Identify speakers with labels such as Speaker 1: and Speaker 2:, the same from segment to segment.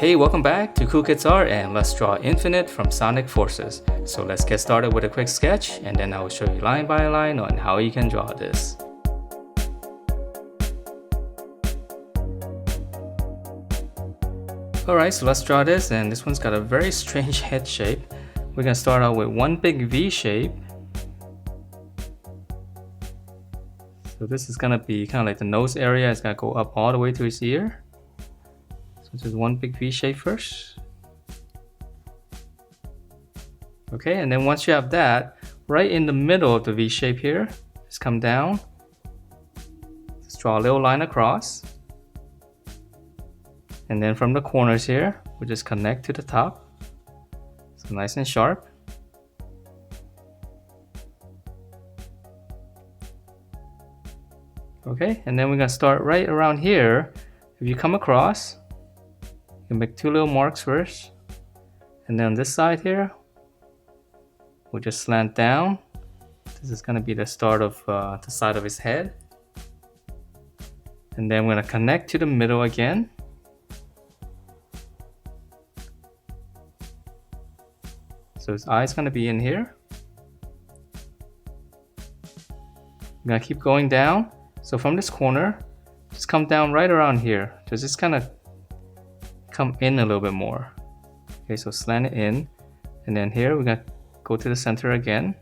Speaker 1: Hey, welcome back to Cool Kids Art, and let's draw Infinite from Sonic Forces. So let's get started with a quick sketch, and then I will show you line by line on how you can draw this. Alright, so let's draw this, and this one's got a very strange head shape. We're gonna start out with one big V shape. So this is gonna be kind of like the nose area. It's gonna go up all the way to his ear. So just one big V shape first. Okay, and then once you have that, right in the middle of the V shape here, just come down. Just draw a little line across. And then from the corners here, we'll just connect to the top. So nice and sharp. Okay, and then we're gonna start right around here. If you come across, you can make two little marks first. And then on this side here, we'll just slant down. This is gonna be the start of the side of his head. And then we're gonna connect to the middle again. So his eye is gonna be in here. I'm gonna keep going down. So from this corner, just come down right around here. Just kind of come in a little bit more. Okay, so slant it in. And then here, we're gonna go to the center again.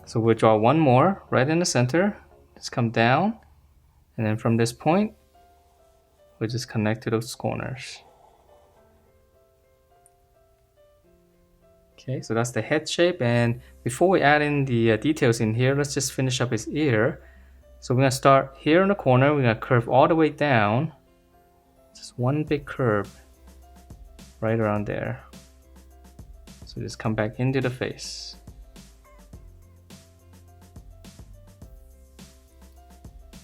Speaker 1: So we'll draw one more right in the center. Just come down. And then from this point, we'll just connect to those corners. Okay, so that's the head shape, and before we add in the details in here, let's just finish up his ear. So we're gonna start here in the corner, we're gonna curve all the way down. Just one big curve right around there. So just come back into the face.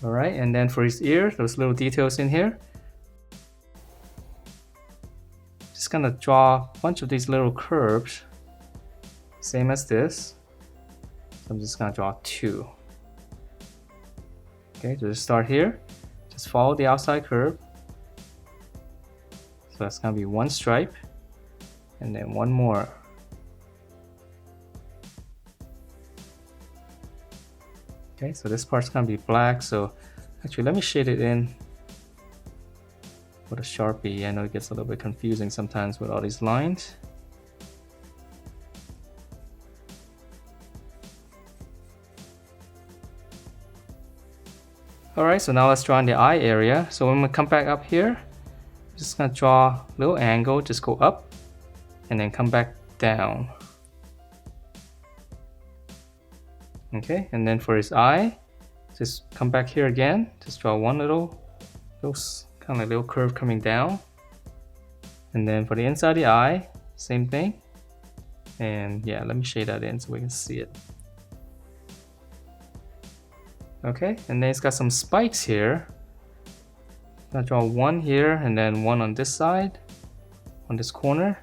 Speaker 1: Alright, and then for his ear, those little details in here. Just gonna draw a bunch of these little curves. Same as this. So I'm just gonna draw two. Okay, so just start here. Just follow the outside curve. So that's gonna be one stripe. And then one more. Okay, so this part's gonna be black. So actually, let me shade it in with a Sharpie. I know it gets a little bit confusing sometimes with all these lines. Alright, so now let's draw in the eye area. So when we come back up here, I'm just gonna draw a little angle, just go up and then come back down. Okay, and then for his eye, just come back here again, just draw one little kind of little curve coming down. And then for the inside of the eye, same thing. And yeah, let me shade that in so we can see it. Okay, and then it's got some spikes here. I'm gonna draw one here and then one on this side, on this corner,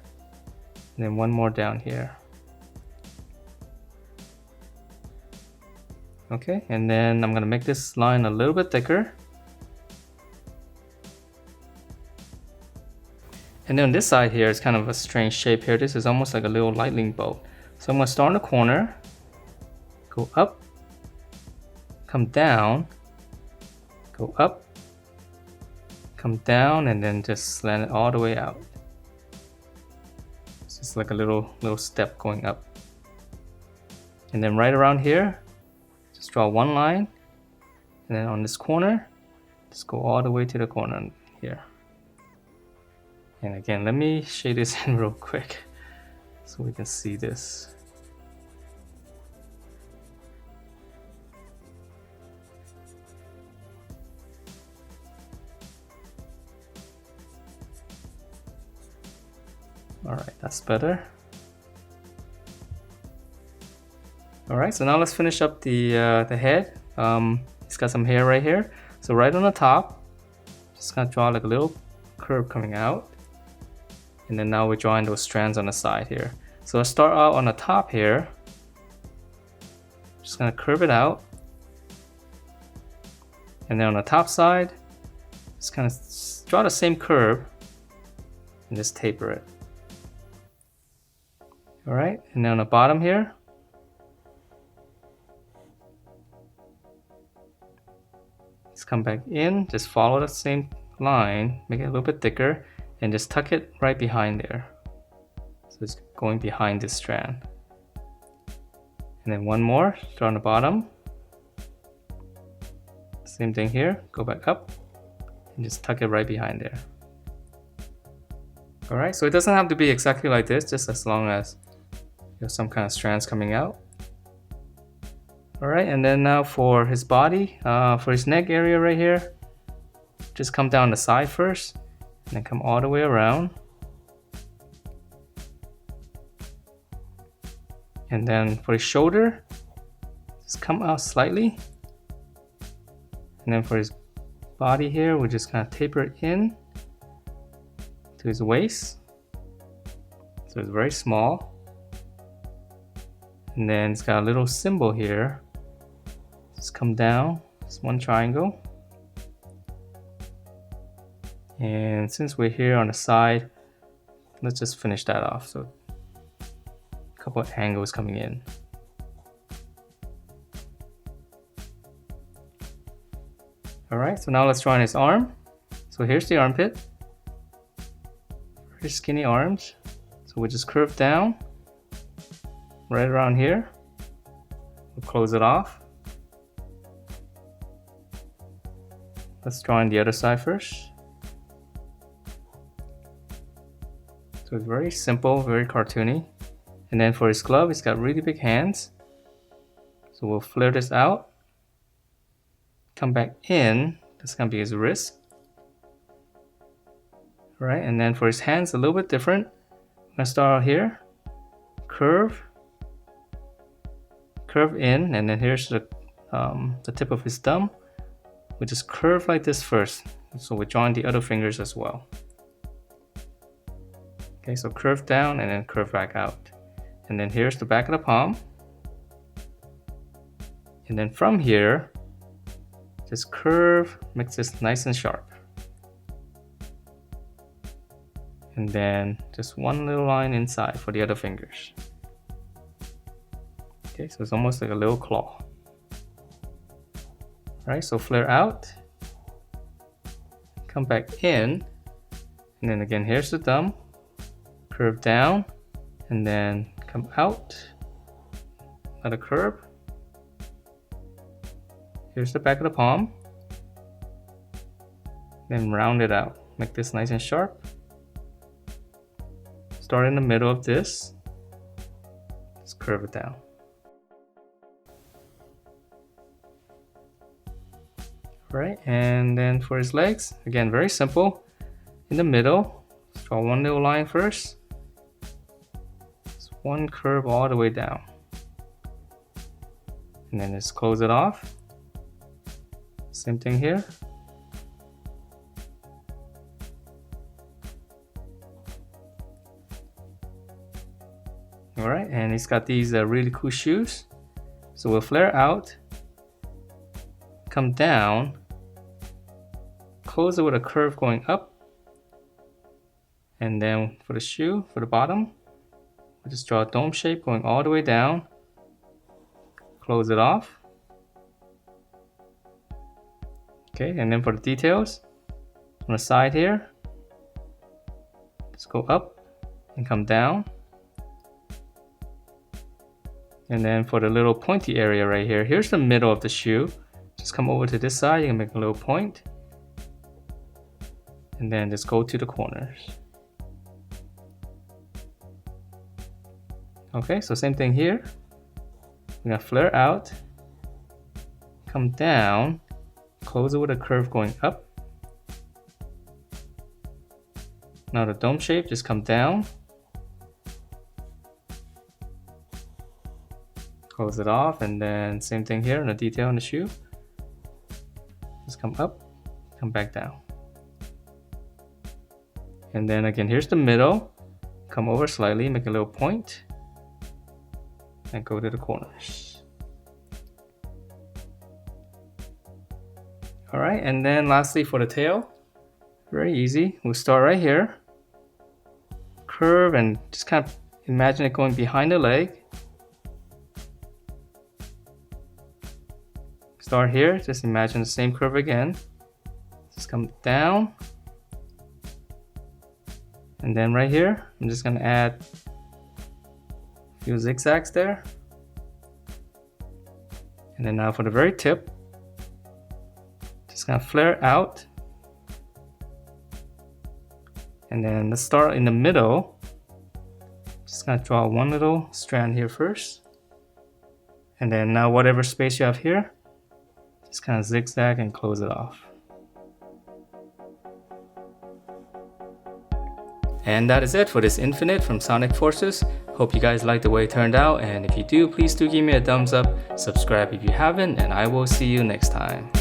Speaker 1: and then one more down here. Okay, and then I'm gonna make this line a little bit thicker. And then on this side here, it's kind of a strange shape here. This is almost like a little lightning bolt. So I'm gonna start in the corner, go up, come down, go up, come down, and then just slant it all the way out. It's just like a little step going up. And then right around here, just draw one line, and then on this corner, just go all the way to the corner here. And again, let me shade this in real quick so we can see this. Alright, that's better. Alright, so now let's finish up the head. It's got some hair right here. So right on the top, just gonna draw like a little curve coming out. And then now we're drawing those strands on the side here. So let's start out on the top here. Just gonna curve it out. And then on the top side, just kind of draw the same curve and just taper it. All right, and then on the bottom here, just come back in, just follow the same line, make it a little bit thicker, and just tuck it right behind there. So it's going behind this strand. And then one more, start on the bottom. Same thing here, go back up and just tuck it right behind there. All right, so it doesn't have to be exactly like this, just as long as you have some kind of strands coming out. All right, and then now for his body, for his neck area right here, just come down the side first and then come all the way around. And then for his shoulder, just come out slightly. And then for his body here, we'll just kind of taper it in to his waist. So it's very small. And then it's got a little symbol here. Just come down, it's one triangle. And since we're here on the side, let's just finish that off. So a couple of angles coming in. All right, so now let's draw on his arm. So here's the armpit. Very skinny arms. So we'll just curve down right around here. We'll close it off. Let's draw on the other side first. So it's very simple, very cartoony. And then for his glove, he's got really big hands. So we'll flare this out. Come back in, that's gonna be his wrist. All right, and then for his hands, a little bit different. I'm gonna start out here, curve in, and then here's the tip of his thumb. We just curve like this first. So we're drawing the other fingers as well. Okay, so curve down and then curve back out. And then here's the back of the palm. And then from here, just curve, makes this nice and sharp. And then just one little line inside for the other fingers. Okay, so it's almost like a little claw. All right, so flare out, come back in, and then again, here's the thumb, curve down, and then come out, another curve. Here's the back of the palm, then round it out, make this nice and sharp. Start in the middle of this, just curve it down. Right, and then for his legs, again, very simple. In the middle, draw one little line first. Just one curve all the way down. And then just close it off. Same thing here. All right, and he's got these really cool shoes. So we'll flare out, come down, close it with a curve going up, and then for the shoe, for the bottom, we'll just draw a dome shape going all the way down, close it off. Okay, and then for the details, on the side here, just go up and come down. And then for the little pointy area right here, here's the middle of the shoe. Just come over to this side, you can make a little point. And then just go to the corners. Okay, so same thing here. We're gonna flare out, come down, close it with a curve going up. Now the dome shape, just come down, close it off, and then same thing here in the detail in the shoe. Just come up, come back down. And then again, here's the middle. Come over slightly, make a little point, and go to the corners. All right, and then lastly for the tail, Very easy. We'll start right here. Curve and just kind of imagine it going behind the leg. Start here, just imagine the same curve again. Just come down. And then right here, I'm just gonna add a few zigzags there. And then now for the very tip, just gonna flare out. And then let's start in the middle. Just gonna draw one little strand here first. And then now whatever space you have here, just kind of zigzag and close it off. And that is it for this Infinite from Sonic Forces. Hope you guys liked the way it turned out, and if you do, please do give me a thumbs up, subscribe if you haven't, and I will see you next time.